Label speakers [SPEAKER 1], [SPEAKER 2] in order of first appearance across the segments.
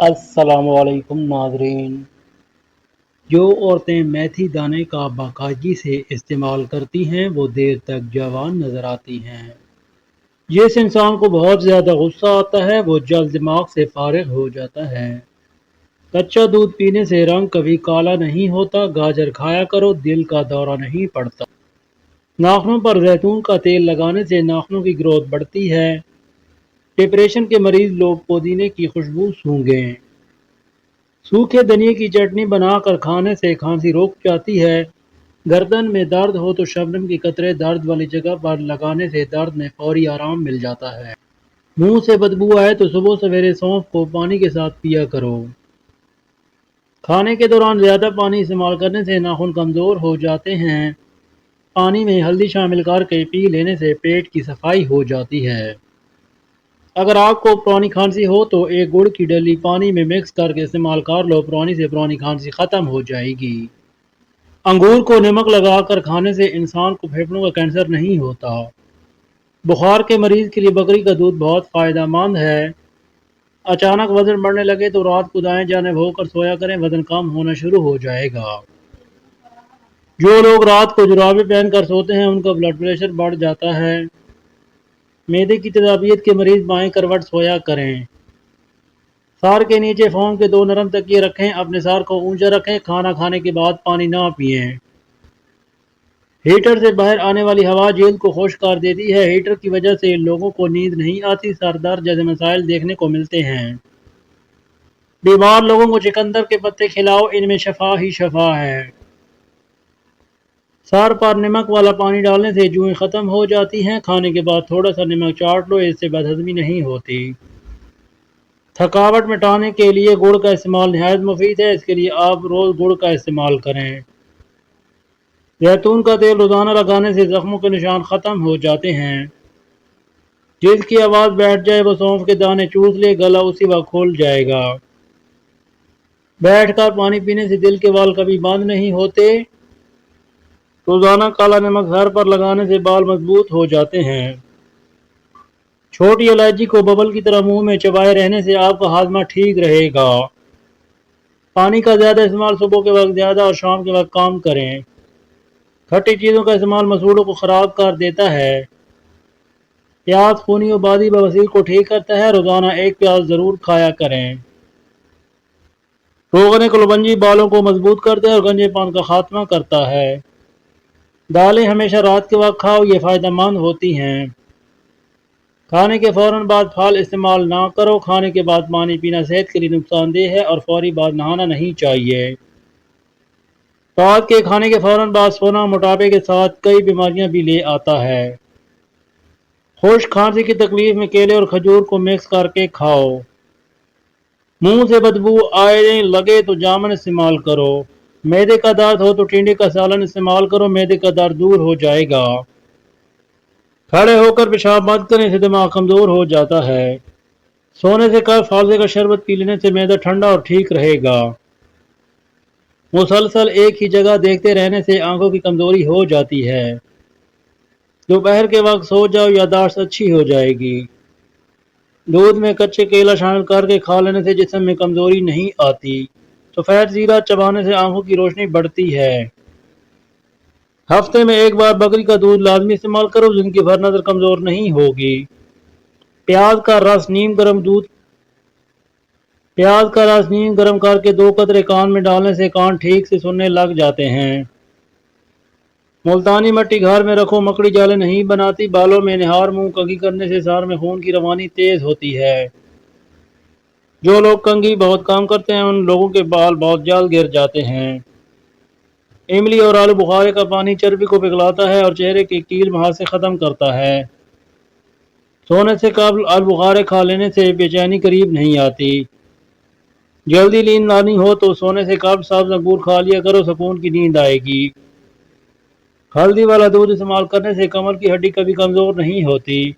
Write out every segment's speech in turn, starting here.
[SPEAKER 1] السلام علیکم ناظرین۔ جو عورتیں میتھی دانے کا باقاعدگی سے استعمال کرتی ہیں وہ دیر تک جوان نظر آتی ہیں۔ جس انسان کو بہت زیادہ غصہ آتا ہے وہ جلد دماغ سے فارغ ہو جاتا ہے۔ کچا دودھ پینے سے رنگ کبھی کالا نہیں ہوتا، گاجر کھایا کرو دل کا دورہ نہیں پڑتا۔ ناخنوں پر زیتون کا تیل لگانے سے ناخنوں کی گروتھ بڑھتی ہے۔ ڈپریشن کے مریض لوگ پودینے کی خوشبو سونگھیں۔ سوکھے دھنیے کی چٹنی بنا کر کھانے سے کھانسی رک جاتی ہے۔ گردن میں درد ہو تو شبنم کے قطرے درد والی جگہ پر لگانے سے درد میں فوری آرام مل جاتا ہے۔ منہ سے بدبو آئے تو صبح سویرے سونف کو پانی کے ساتھ پیا کرو۔ کھانے کے دوران زیادہ پانی استعمال کرنے سے ناخن کمزور ہو جاتے ہیں۔ پانی میں ہلدی شامل کر کے پی لینے سے پیٹ کی صفائی ہو جاتی ہے۔ اگر آپ کو پرانی کھانسی ہو تو ایک گڑ کی ڈلی پانی میں مکس کر کے استعمال کر لو، پرانی سے پرانی کھانسی ختم ہو جائے گی۔ انگور کو نمک لگا کر کھانے سے انسان کو پھیپھڑوں کا کینسر نہیں ہوتا۔ بخار کے مریض کے لیے بکری کا دودھ بہت فائدہ مند ہے۔ اچانک وزن بڑھنے لگے تو رات کو دائیں جانب ہو کر سویا کریں، وزن کم ہونا شروع ہو جائے گا۔ جو لوگ رات کو جرابیں پہن کر سوتے ہیں ان کا بلڈ پریشر بڑھ جاتا ہے۔ معدے کی تیزابیت کے مریض بائیں کروٹ سویا کریں۔ سار کے نیچے فوم کے 2 نرم تکیے رکھیں، اپنے سار کو اونچا رکھیں، کھانا کھانے کے بعد پانی نہ پئیں۔ ہیٹر سے باہر آنے والی ہوا جلد کو خشک کر دیتی ہے، ہیٹر کی وجہ سے لوگوں کو نیند نہیں آتی، سر درد جیسے مسائل دیکھنے کو ملتے ہیں۔ بیمار لوگوں کو چقندر کے پتے کھلاؤ، ان میں شفا ہی شفا ہے۔ سر پر نمک والا پانی ڈالنے سے جوئیں ختم ہو جاتی ہیں، کھانے کے بعد تھوڑا سا نمک چاٹ لو، اس سے بدہضمی نہیں ہوتی۔ تھکاوٹ مٹانے کے لیے گڑ کا استعمال نہایت مفید ہے، اس کے لیے آپ روز گڑ کا استعمال کریں۔ زیتون کا تیل روزانہ لگانے سے زخموں کے نشان ختم ہو جاتے ہیں۔ جس کی آواز بیٹھ جائے وہ سونف کے دانے چوس لے، گلا اسی وقت کھل جائے گا۔ بیٹھ کر پانی پینے سے دل کے وال کبھی بند نہیں ہوتے۔ روزانہ کالا نمک سر پر لگانے سے بال مضبوط ہو جاتے ہیں۔ چھوٹی الائچی کو ببل کی طرح منہ میں چبائے رہنے سے آپ کا ہاضمہ ٹھیک رہے گا۔ پانی کا زیادہ استعمال صبح کے وقت زیادہ اور شام کے وقت کم کریں۔ کھٹی چیزوں کا استعمال مسوڑوں کو خراب کر دیتا ہے۔ پیاز خونی و بادی بواسیر کو ٹھیک کرتا ہے، روزانہ 1 پیاز ضرور کھایا کریں۔ روغن کلونجی بالوں کو مضبوط کرتا ہے اور گنجے پان کا خاتمہ کرتا ہے۔ دالیں ہمیشہ رات کے وقت کھاؤ، یہ فائدہ مند ہوتی ہیں۔ کھانے کے فوراً بعد پھل استعمال نہ کرو، کھانے کے بعد پانی پینا صحت کے لیے نقصان دہ ہے اور فوری بعد نہانا نہیں چاہیے۔ رات کے کھانے کے فوراً بعد سونا موٹاپے کے ساتھ کئی بیماریاں بھی لے آتا ہے۔ خشک کھانسی کی تکلیف میں کیلے اور کھجور کو مکس کر کے کھاؤ۔ منہ سے بدبو آنے لگے تو جامن استعمال کرو۔ معدے کا درد ہو تو ٹنڈے کا سالن استعمال کرو، معدے کا درد دور ہو جائے گا۔ کھڑے ہو کر پیشاب بند کرنے سے دماغ کمزور ہو جاتا ہے۔ سونے سے قبل فالزے کا شربت پی لینے سے معدہ ٹھنڈا اور ٹھیک رہے گا۔ مسلسل ایک ہی جگہ دیکھتے رہنے سے آنکھوں کی کمزوری ہو جاتی ہے۔ دوپہر کے وقت سو جاؤ، یادداشت اچھی ہو جائے گی۔ دودھ میں کچے کیلا شامل کر کے کھا لینے سے جسم میں کمزوری نہیں آتی۔ سفید زیرہ چبانے سے آنکھوں کی روشنی بڑھتی ہے۔ ہفتے میں 1 بار بکری کا دودھ لازمی استعمال کرو، جن کی بھر نظر کمزور نہیں ہوگی۔ پیاز کا رس نیم گرم کر کے 2 قطرے کان میں ڈالنے سے کان ٹھیک سے سننے لگ جاتے ہیں۔ ملتانی مٹی گھر میں رکھو، مکڑی جالے نہیں بناتی، بالوں میں نہار منہ کنگھی کرنے سے سر میں خون کی روانی تیز ہوتی ہے۔ جو لوگ کنگھی بہت کام کرتے ہیں ان لوگوں کے بال بہت جلد گر جاتے ہیں۔ املی اور آلو بخارے کا پانی چربی کو پگھلاتا ہے اور چہرے کے کیل محاسے ختم کرتا ہے۔ سونے سے قبل آلو بخارے کھا لینے سے بے چینی قریب نہیں آتی۔ جلدی نیند آنی ہو تو سونے سے قبل سبز انگور کھا لیا کرو، سکون کی نیند آئے گی۔ ہلدی والا دودھ استعمال کرنے سے کمر کی ہڈی کبھی کمزور نہیں ہوتی۔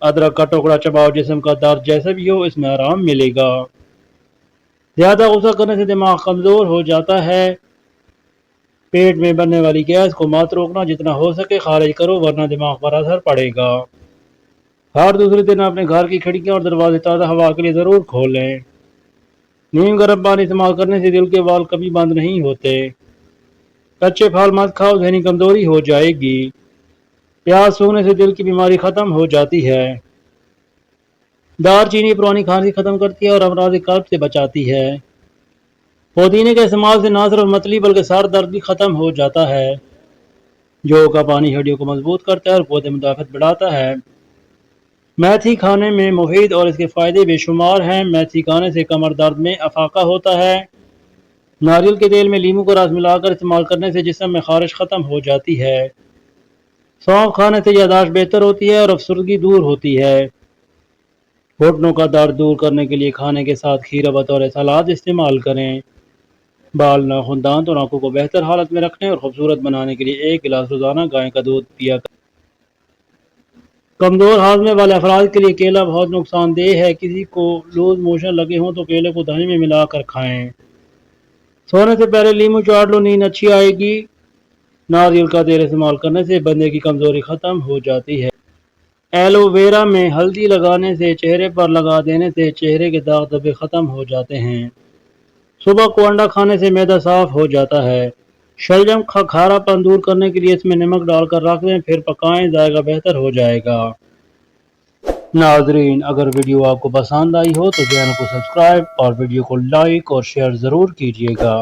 [SPEAKER 1] ادرک کا ٹکڑا چباؤ، جسم کا درد جیسا بھی ہو اس میں آرام ملے گا۔ زیادہ غصہ کرنے سے دماغ کمزور ہو جاتا ہے۔ پیٹ میں بننے والی گیس کو مت روکنا، جتنا ہو سکے خارج کرو ورنہ دماغ پر اثر پڑے گا۔ ہر دوسرے دن اپنے گھر کی کھڑکیاں اور دروازے تازہ ہوا کے لیے ضرور کھولیں۔ نیم گرم پانی استعمال کرنے سے دل کے وال کبھی بند نہیں ہوتے۔ کچے پھل مت کھاؤ، ذہنی کمزوری ہو جائے گی۔ پیاز سوکھنے سے دل کی بیماری ختم ہو جاتی ہے۔ دار چینی پرانی کھانسی ختم کرتی ہے اور امراض قلب سے بچاتی ہے۔ پودینے کے استعمال سے نہ صرف متلی بلکہ سر درد بھی ختم ہو جاتا ہے۔ جو کا پانی ہڈیوں کو مضبوط کرتا ہے اور قوت مدافعت بڑھاتا ہے۔ میتھی کھانے میں مفید اور اس کے فائدے بے شمار ہیں۔ میتھی کھانے سے کمر درد میں افاقہ ہوتا ہے۔ ناریل کے تیل میں لیموں کا رس ملا کر استعمال کرنے سے جسم میں خارش ختم ہو جاتی ہے۔ سونف کھانے سے یادداشت بہتر ہوتی ہے اور افسردگی دور ہوتی ہے۔ گھٹنوں کا درد دور کرنے کے لیے کھانے کے ساتھ کھیرا بطور سلاد استعمال کریں۔ بال، ناخن، دانت اور آنکھوں کو بہتر حالت میں رکھنے اور خوبصورت بنانے کے لیے 1 گلاس روزانہ گائے کا دودھ پیا کریں۔ کمزور ہاضمے والے افراد کے لیے کیلا بہت نقصان دہ ہے۔ کسی کو لوز موشن لگے ہوں تو کیلے کو دہی میں ملا کر کھائیں۔ سونے سے پہلے لیموں چاٹ لو، نیند اچھی آئے گی۔ ناریل کا تیل استعمال کرنے سے بندے کی کمزوری ختم ہو جاتی ہے۔ ایلو ویرا میں ہلدی لگانے سے، چہرے پر لگا دینے سے چہرے کے داغ دھبے ختم ہو جاتے ہیں۔ صبح کو انڈا کھانے سے معدہ صاف ہو جاتا ہے۔ شلجم کھارا پن دور کرنے کے لیے اس میں نمک ڈال کر رکھ دیں، پھر پکائیں، ذائقہ بہتر ہو جائے گا۔ ناظرین، اگر ویڈیو آپ کو پسند آئی ہو تو چینل کو سبسکرائب اور ویڈیو کو لائک اور شیئر ضرور کیجیے گا۔